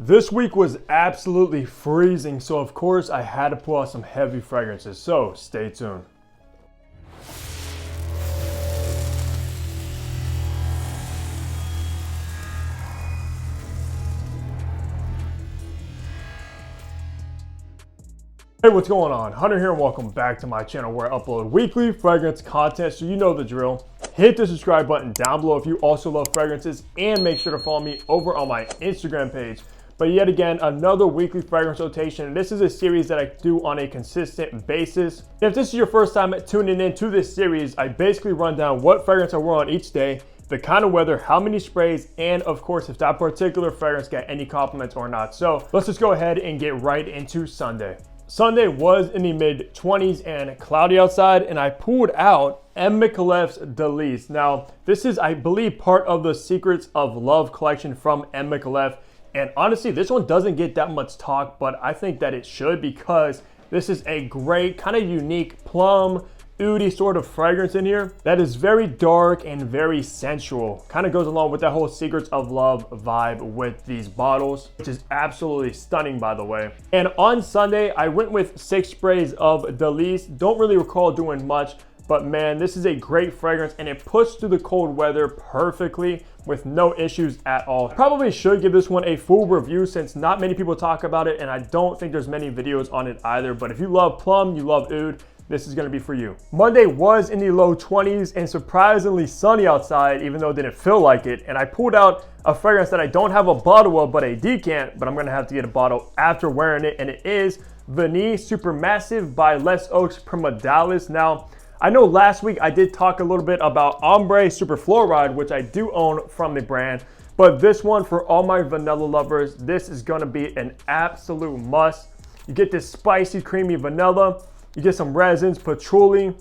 This week was absolutely freezing, so of course I had to pull out some heavy fragrances, so stay tuned. Hey, what's going on? Hunter here and welcome back to my channel where I upload weekly fragrance content, so you know the drill. Hit the subscribe button down below if you also love fragrances, and make sure to follow me over on my Instagram page. But yet again, another weekly fragrance rotation. This is a series that I do on a consistent basis. And if this is your first time tuning in to this series, I basically run down what fragrance I wear on each day, the kind of weather, how many sprays, and of course, if that particular fragrance got any compliments or not. So let's just go ahead and get right into Sunday. Sunday was in the mid 20s and cloudy outside, and I pulled out M. Micallef's Dolce. Now, this is, I believe, part of the Secrets of Love collection from M. Micallef. And honestly, this one doesn't get that much talk, but I think that it should, because this is a great, kind of unique plum, oudy sort of fragrance in here that is very dark and very sensual. Kind of goes along with that whole Secrets of Love vibe with these bottles, which is absolutely stunning, by the way. And on Sunday, I went with 6 sprays of Dolce. Don't really recall doing much, but man, this is a great fragrance and it pushed through the cold weather perfectly with no issues at all. Probably should give this one a full review since not many people talk about it, and I don't think there's many videos on it either. But if you love plum, you love oud, this is gonna be for you. Monday was in the low 20s and surprisingly sunny outside, even though it didn't feel like it. And I pulled out a fragrance that I don't have a bottle of, but a decant, but I'm gonna have to get a bottle after wearing it. And it is Vanille Supermassive by Les Oaks Primadellis. Now, I know last week I did talk a little bit about Ombre Superfluoride, which I do own from the brand, but this one, for all my vanilla lovers, this is gonna be an absolute must. You get this spicy, creamy vanilla, you get some resins, patchouli,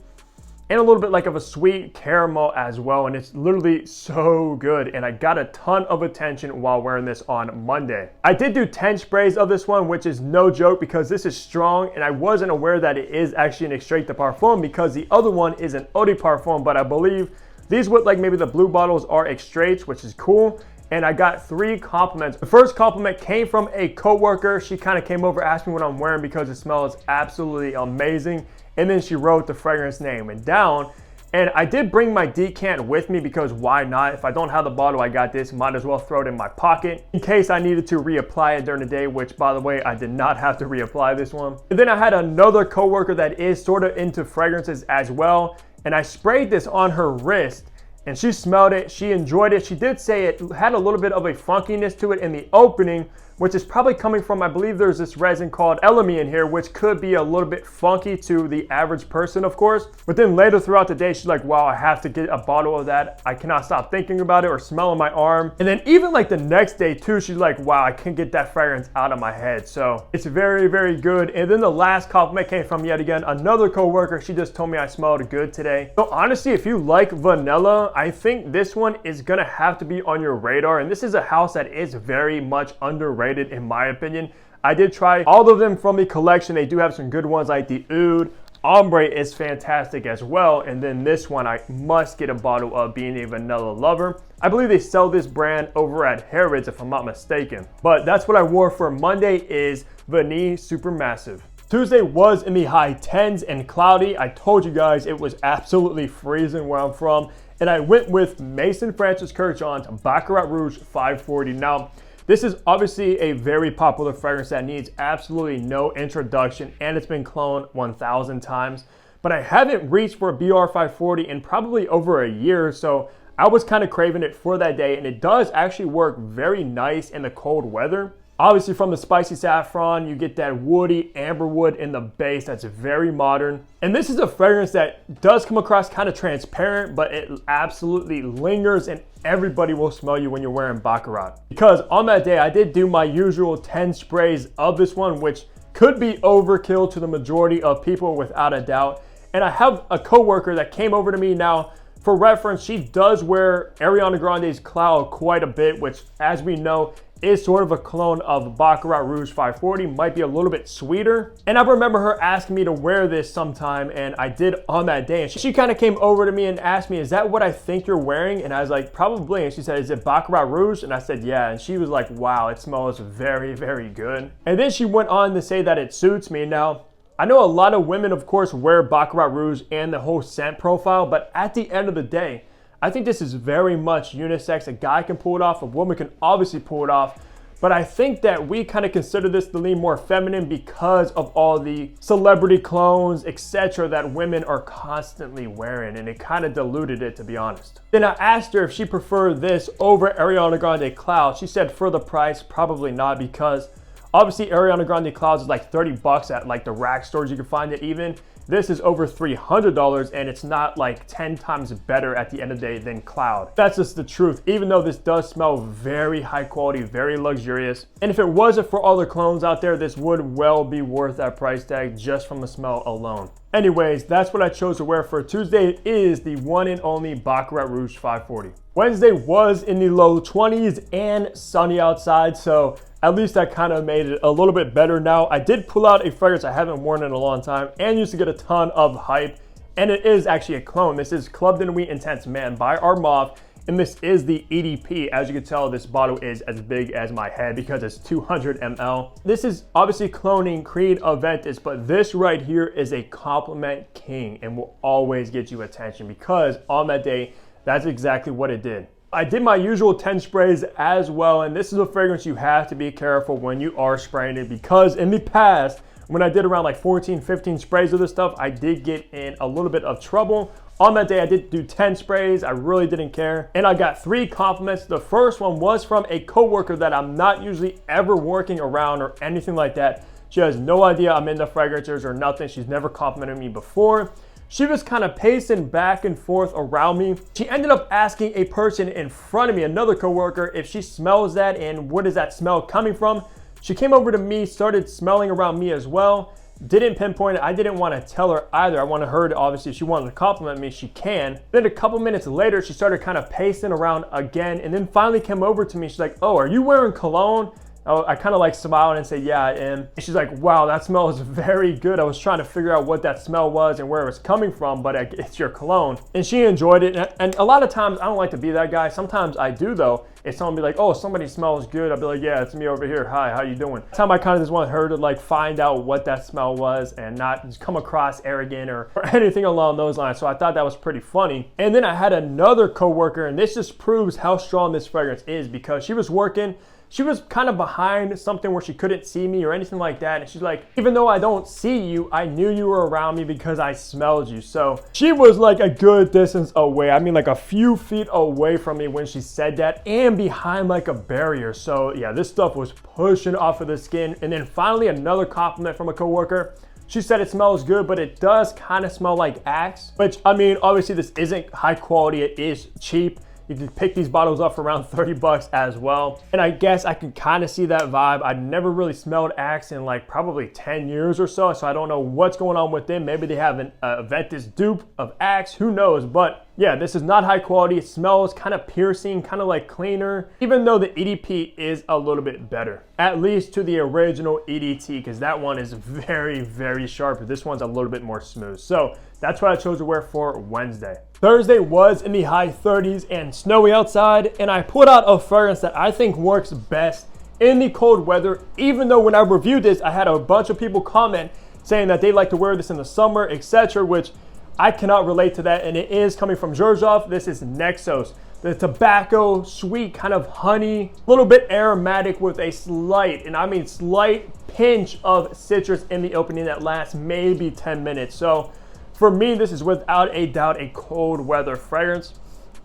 and a little bit like of a sweet caramel as well, and it's literally so good. And I got a ton of attention while wearing this on Monday. I did do 10 sprays of this one, which is no joke because this is strong, and I wasn't aware that it is actually an extrait de parfum because the other one is an eau de parfum, but I believe these with like maybe the blue bottles are extraits, which is cool. And I got 3 compliments. The first compliment came from a coworker. She kind of came over, asked me what I'm wearing because it smells absolutely amazing. And then she wrote the fragrance name and down. And I did bring my decant with me because why not? If I don't have the bottle, I got this. Might as well throw it in my pocket in case I needed to reapply it during the day, which by the way, I did not have to reapply this one. And then I had another coworker that is sort of into fragrances as well. And I sprayed this on her wrist. And she smelled it, she enjoyed it. She did say it had a little bit of a funkiness to it in the opening, which is probably coming from, I believe there's this resin called Elemi in here, which could be a little bit funky to the average person, of course. But then later throughout the day, she's like, wow, I have to get a bottle of that. I cannot stop thinking about it or smelling my arm. And then even like the next day too, she's like, wow, I can't get that fragrance out of my head. So it's very, very good. And then the last compliment came from, yet again, another coworker. She just told me I smelled good today. So honestly, if you like vanilla, I think this one is gonna have to be on your radar. And this is a house that is very much underrated in my opinion. I did try all of them from the collection. They do have some good ones like the Oud. Ombre is fantastic as well. And then this one I must get a bottle of, being a vanilla lover. I believe they sell this brand over at Harrods if I'm not mistaken. But that's what I wore for Monday, is Vanille Supermassive. Tuesday was in the high 10s and cloudy. I told you guys it was absolutely freezing where I'm from. And I went with Maison Francis Kurkdjian's Baccarat Rouge 540. Now, this is obviously a very popular fragrance that needs absolutely no introduction, and it's been cloned 1,000 times. But I haven't reached for a BR 540 in probably over a year, so I was kind of craving it for that day, and it does actually work very nice in the cold weather. Obviously from the spicy saffron, you get that woody amberwood in the base that's very modern. And this is a fragrance that does come across kind of transparent, but it absolutely lingers, and everybody will smell you when you're wearing Baccarat. Because on that day, I did do my usual 10 sprays of this one, which could be overkill to the majority of people without a doubt. And I have a coworker that came over to me now. For reference, she does wear Ariana Grande's Cloud quite a bit, which, as we know, is sort of a clone of Baccarat Rouge 540, might be a little bit sweeter. And I remember her asking me to wear this sometime, and I did on that day. And she kind of came over to me and asked me, is that what I think you're wearing? And I was like, probably. And she said, is it Baccarat Rouge? And I said, yeah. And she was like, wow, it smells very, very good. And then she went on to say that it suits me. Now, I know a lot of women, of course, wear Baccarat Rouge and the whole scent profile, but at the end of the day, I think this is very much unisex. A guy can pull it off, a woman can obviously pull it off, but I think that we kind of consider this to lean more feminine because of all the celebrity clones, etc. that women are constantly wearing, and it kind of diluted it, to be honest. Then I asked her if she preferred this over Ariana Grande Cloud. She said for the price, probably not, because obviously Ariana Grande Clouds is like 30 bucks at like the rack stores. You can find it even. This is over $300, and it's not like 10 times better at the end of the day than Cloud. That's just the truth, even though this does smell very high quality, very luxurious. And if it wasn't for all the clones out there, this would well be worth that price tag just from the smell alone. Anyways, that's what I chose to wear for Tuesday. It is the one and only Baccarat Rouge 540. Wednesday was in the low 20s and sunny outside, so at least that kind of made it a little bit better. Now, I did pull out a fragrance I haven't worn in a long time and used to get a ton of hype, and it is actually a clone. This is Club de Nuit Intense Man by Armauve, and this is the EDP. As you can tell, this bottle is as big as my head because it's 200 ml. This is obviously cloning Creed Aventus, but this right here is a compliment king and will always get you attention, because on that day, that's exactly what it did. I did my usual 10 sprays as well, and this is a fragrance you have to be careful when you are spraying it, because in the past, when I did around like 14, 15 sprays of this stuff, I did get in a little bit of trouble. On that day, I did do 10 sprays. I really didn't care. And I got 3 compliments. The first one was from a coworker that I'm not usually ever working around or anything like that. She has no idea I'm into fragrances or nothing. She's never complimented me before. She was kind of pacing back and forth around me. She ended up asking a person in front of me, another coworker, if she smells that and what is that smell coming from. She came over to me, started smelling around me as well. Didn't pinpoint it. I didn't want to tell her either. I wanted her to, obviously, if she wanted to compliment me, she can. Then a couple minutes later, she started kind of pacing around again, and then finally came over to me. She's like, oh, are you wearing cologne? I kind of like smiled and said, yeah, I am. And she's like, wow, that smell is very good. I was trying to figure out what that smell was and where it was coming from, but it's your cologne. And she enjoyed it. And a lot of times, I don't like to be that guy. Sometimes I do, though. If someone be like, oh, somebody smells good, I'll be like, yeah, it's me over here. Hi, how you doing? That's time I kind of just want her to like find out what that smell was and not just come across arrogant or anything along those lines. So I thought that was pretty funny. And then I had another coworker, and this just proves how strong this fragrance is, because she was working. She was kind of behind something where she couldn't see me or anything like that. And she's like, even though I don't see you, I knew you were around me because I smelled you. So she was like a good distance away. I mean, like a few feet away from me when she said that, and behind like a barrier. So yeah, this stuff was pushing off of the skin. And then finally another compliment from a coworker. She said it smells good, but it does kind of smell like Axe, which, I mean, obviously this isn't high quality. It is cheap. You can pick these bottles up for around 30 bucks as well. And I guess I can kind of see that vibe. I'd never really smelled Axe in like probably 10 years or so. So I don't know what's going on with them. Maybe they have an Aventus dupe of Axe, who knows? But yeah, this is not high quality. It smells kind of piercing, kind of like cleaner, even though the EDP is a little bit better, at least to the original EDT, because that one is very, very sharp. This one's a little bit more smooth. So that's what I chose to wear for Wednesday. Thursday was in the high 30s and snowy outside, and I put out a fragrance that I think works best in the cold weather, even though when I reviewed this, I had a bunch of people comment saying that they like to wear this in the summer, etc., which I cannot relate to that, and it is coming from Xerjoff. This is Nexos. The tobacco, sweet, kind of honey, a little bit aromatic with a slight, and I mean slight pinch of citrus in the opening that lasts maybe 10 minutes. So for me, this is without a doubt a cold weather fragrance.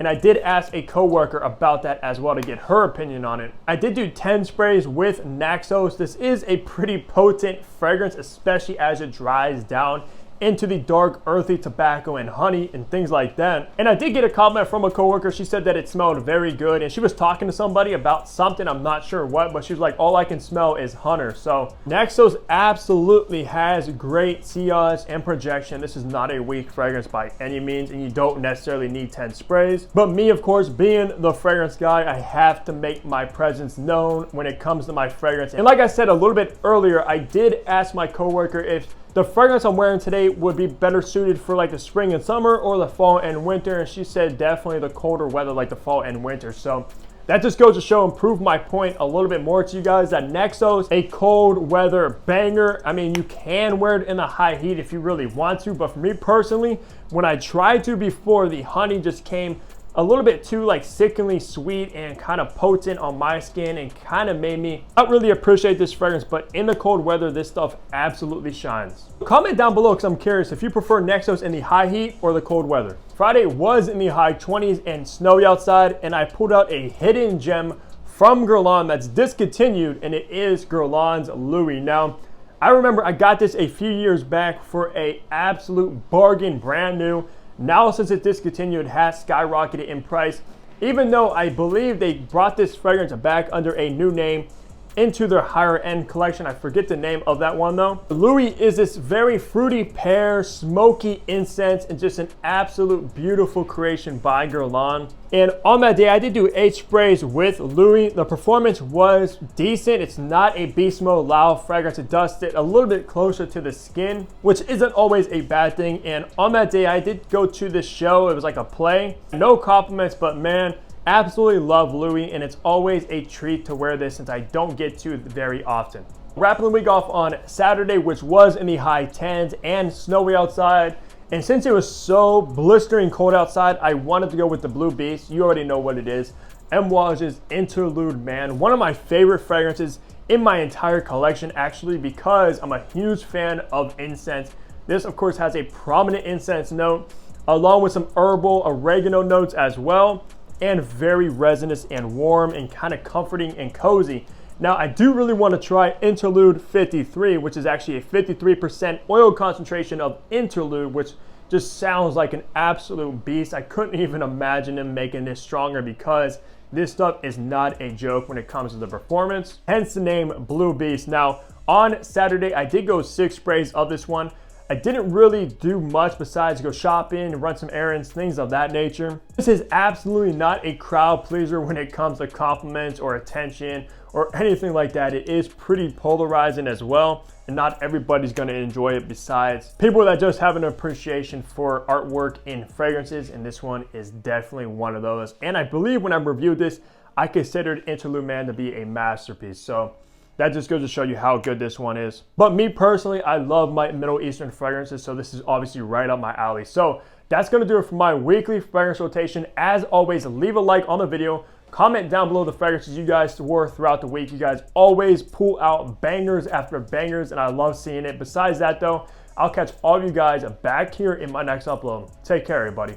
And I did ask a coworker about that as well to get her opinion on it. I did do 10 sprays with Nexos. This is a pretty potent fragrance, especially as it dries down into the dark, earthy tobacco and honey and things like that. And I did get a compliment from a coworker. She said that it smelled very good, and she was talking to somebody about something, I'm not sure what, but she was like, all I can smell is hunter. So Nexos absolutely has great sillage and projection. This is not a weak fragrance by any means, and you don't necessarily need 10 sprays. But me, of course, being the fragrance guy, I have to make my presence known when it comes to my fragrance. And like I said a little bit earlier, I did ask my coworker if the fragrance I'm wearing today would be better suited for like the spring and summer or the fall and winter, and she said definitely the colder weather like the fall and winter. So that just goes to show and prove my point a little bit more to you guys that Nexos, a cold weather banger. I mean, you can wear it in the high heat if you really want to, but for me personally, when I tried to before, the honey just came a little bit too like sickeningly sweet and kind of potent on my skin and kind of made me not really appreciate this fragrance. But in the cold weather, this stuff absolutely shines. Comment down below because I'm curious if you prefer Nexos in the high heat or the cold weather. Friday was in the high 20s and snowy outside, and I pulled out a hidden gem from Guerlain that's discontinued, and it is Guerlain's Louis. Now, I remember I got this a few years back for a absolute bargain, brand new. Now, since it discontinued, it has skyrocketed in price, even though I believe they brought this fragrance back under a new name into their higher end collection. I forget the name of that one though. Louis is this very fruity pear, smoky incense, and just an absolute beautiful creation by Guerlain. And on that day, I did do 8 sprays with Louis. The performance was decent. It's not a beast mode loud fragrance. It does sit a little bit closer to the skin, which isn't always a bad thing. And on that day, I did go to this show. It was like a play. No compliments, but man, absolutely love Louis, and it's always a treat to wear this since I don't get to very often. Wrapping the week off on Saturday, which was in the high 10s and snowy outside. And since it was so blistering cold outside, I wanted to go with the Blue Beast. You already know what it is. Amouage's Interlude, man. One of my favorite fragrances in my entire collection, actually, because I'm a huge fan of incense. This, of course, has a prominent incense note, along with some herbal oregano notes as well, and very resinous and warm and kind of comforting and cozy. Now, I do really want to try Interlude 53, which is actually a 53% oil concentration of Interlude, which just sounds like an absolute beast. I couldn't even imagine them making this stronger because this stuff is not a joke when it comes to the performance, hence the name Blue Beast. Now, on Saturday, I did go 6 sprays of this one. I didn't really do much besides go shopping, run some errands, things of that nature. This is absolutely not a crowd pleaser when it comes to compliments or attention or anything like that. It is pretty polarizing as well, and not everybody's going to enjoy it besides people that just have an appreciation for artwork in fragrances, and this one is definitely one of those. And I believe when I reviewed this, I considered Interlude Man to be a masterpiece. So that just goes to show you how good this one is. But me personally, I love my Middle Eastern fragrances, so this is obviously right up my alley. So that's gonna do it for my weekly fragrance rotation. As always, leave a like on the video. Comment down below the fragrances you guys wore throughout the week. You guys always pull out bangers after bangers, and I love seeing it. Besides that though, I'll catch all of you guys back here in my next upload. Take care, everybody.